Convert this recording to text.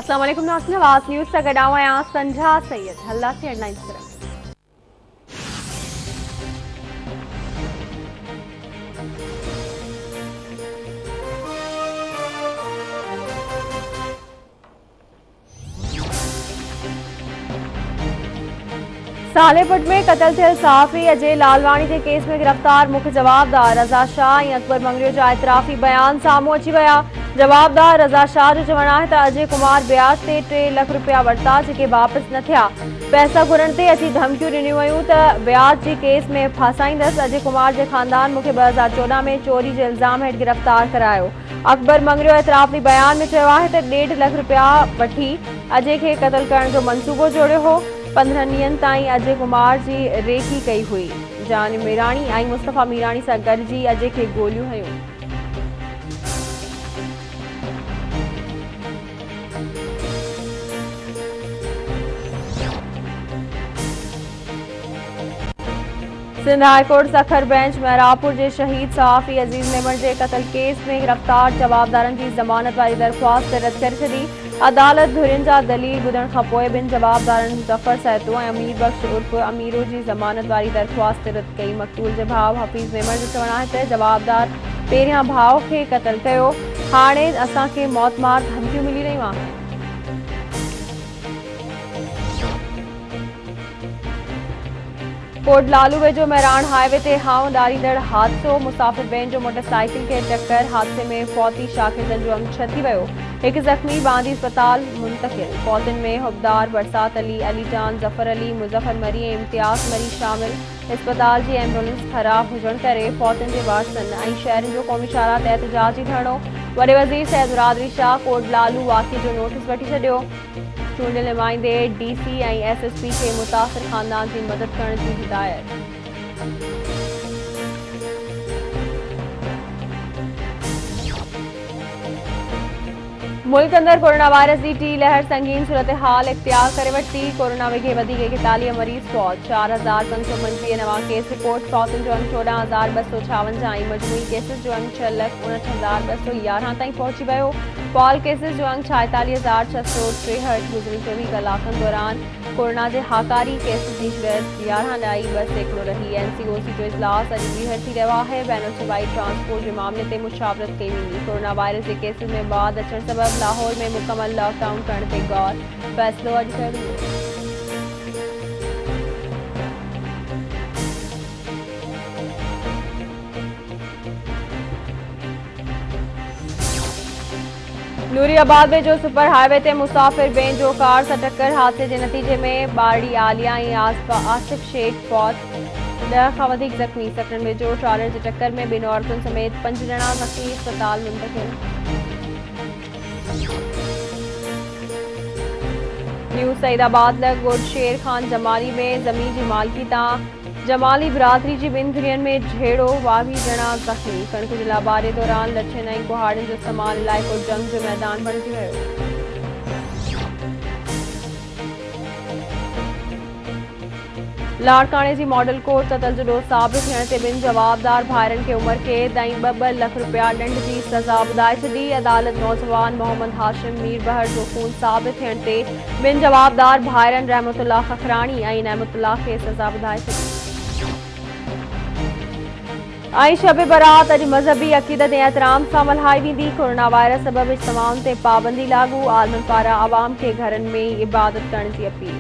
अस्सलाम वालेकुम नाज़रीन, आवाज़ न्यूज़ से गॾु आहियां संझा सैयद। हल्दासीं हेडलाइंस तरफ़। सालेपुट में क़त्ल थियल सहाफ़ी अजय लालवानी के केस में गिरफ़्तार मुख्य जवाबदार रज़ा शाह ऐं अकबर मंगरियो जा इतराफ़ी बयान साम्हूं अची विया। जवाबदार रज़ा शाह जो चवणु आहे त अजय कुमार ब्याज ते 3 लाख रुपया वरिता जेके वापसि न थिया। पैसा घुरण ते अची धमकियूं ॾिनियूं वयूं त ब्याज जी केस में फासाईंदसि। अजय कुमार जे ख़ानदान मूंखे 2014 में चोरी जे इल्ज़ाम हेठि गिरफ़्तार करायो। अकबर मंगरियो इतराफ़ी बयान में चयो आहे त 1.5 लाख रुपया वठी अजय खे क़त्ल करण जो मंसूबो जोड़ियो हो। 15 ॾींहनि ताईं अजय कुमार जी रेकी कई हुई। जान मीराणी ऐं मुस्तफ़ा मीराणी सां गॾिजी अजय खे गोलियूं हयूं। सिंध हाईकोर्ट सखर बेंच महरापुर के शहीद सहाफ़ी अज़ीज़ मेमन के क़त्ल केस में गिरफ़्तार जवाबदारन की ज़मानत वारी दरख्वास्त रद्द करे छॾी। अदालत धुरियुनि जा दलील ॿुधण खां पोइ ॿिनि जवाबदारनि ज़फ़र सैतो ऐं अमीर बख्श उर्फ़ अमीरो जी ज़मानत वारी दरख्वास्त रद्द कई। मक़तूल जे भाउ हफ़ीज़ मेमन जो चवणु आहे त जवाबदार पहिरियां भाउ खे क़त्ल कयो, हाणे असांखे मौतमार धमकियूं मिली रहियूं आहिनि। कोट लालू वेझो मैरान हाईवे ते हाउ ॾारींदड़ हादसो। मुसाफ़िर वैन जो मोटरसाइकिल खे टक्कर। हादसे में फौती शागिर्दनि जो अंग छती वियो। एक जख्मी बांदी अस्पताल मुंतकिल। फौतन में हुबदार बरसात अली, अलीजान, जफर अली, मुज़फ़र मरी ऐं इम्तियाज़ मरी शामिल। अस्पताल जी एम्बुलेंस ख़राब हुजण करे फौतन जे वारसनि ऐं शहरनि जो क़ौमी शाहरा ते एहतजाजी धरणो। वॾे वज़ीर सैयद मुरादरी शाह कोट लालू वाक़िए जो नोटिस वठी छॾियो। चूंडियल नुमाइंदे डीसी ऐं एसएसपी खे मुतासिर ख़ानदान की मदद करण की हिदायत। मुल्क अंदर कोरोना वायरस की टी लहर संगीन सूरत हाल इख्तियार करे वरिती। कोरोना के 41 मरीज़ फौत। 4525 नवां केस रिपोर्ट। फौतन जो अंग 14,256 ऐं मजमूई केसिस जो अंग 6,59,211 ताईं पहुची वियो। फॉल केसिस जो अंग 46,663। गुज़िरियल 24 कलाकनि दौरान कोरोना के हाकारी केसिस की शिरत 11.2 सैकड़ो रही। एनसीओसी जो इजलास अॼु ॿीहर थी रहियो आहे। बैन सूबाई ट्रांसपोर्ट के मामले ते मुशावरत कई वेंदी। कोरोना वायरस के केसिस में बाद अचण सबब लाहौर में मुकम्मल लॉकडाउन करने ते गौर। फैसलो अॼु कयो वेंदो। नूरियाबाद में जो सुपर हाईवे ते मुसाफ़िर वैन जो कार सां टक्कर। हादसे के नतीजे में बाड़ी आलिया ऐं आसिफ शेख फौत। 10 खां वधीक ज़ख्मी। सटन में जो ट्रालर की टक्कर में 2 औरतुनि समेत 5 ॼणा ज़ख्मी। अस्पताल मुंतकिल। न्यू सईदाबाद लग ॻोठ शेर खान जमाली में ज़मीन की मालिकी तां जमाली बिरादरी की 2 धुरियुनि में झेड़ो। 22 ॼणा ज़ख्मी। कणिक जे लाबारे दौरान लठियुनि ऐं कुहाड़ियुनि जो इस्तेमाल इलाइक़ो जंग जो मैदान बणिजी वियो। लाड़काने की मॉडल कोर्ट क़त्ल जो ॾोह साबित थियण ते 2 जवाबदार भाइरनि खे उमिरि कैद ऐं 2 लाख रुपया ॾंड की सज़ा ॿुधाए छॾी। अदालत नौजवान मोहम्मद हाशिम मीर बहर जो खून साबित थियण ते 2 जवाबदार भाइरनि रहमतुल्लाह खखरानी ऐं नेमतुल्लाह खे सज़ा ॿुधाए छॾी। शब बरात अॼु मज़हबी अक़ीदत ऐं एहतराम सां मल्हाई वेंदी। कोरोना वायरस सबब इज्तिमाउनि ते पाबंदी लागू। आलमनि पारां आवाम खे घरनि में ई इबादत करण की अपील।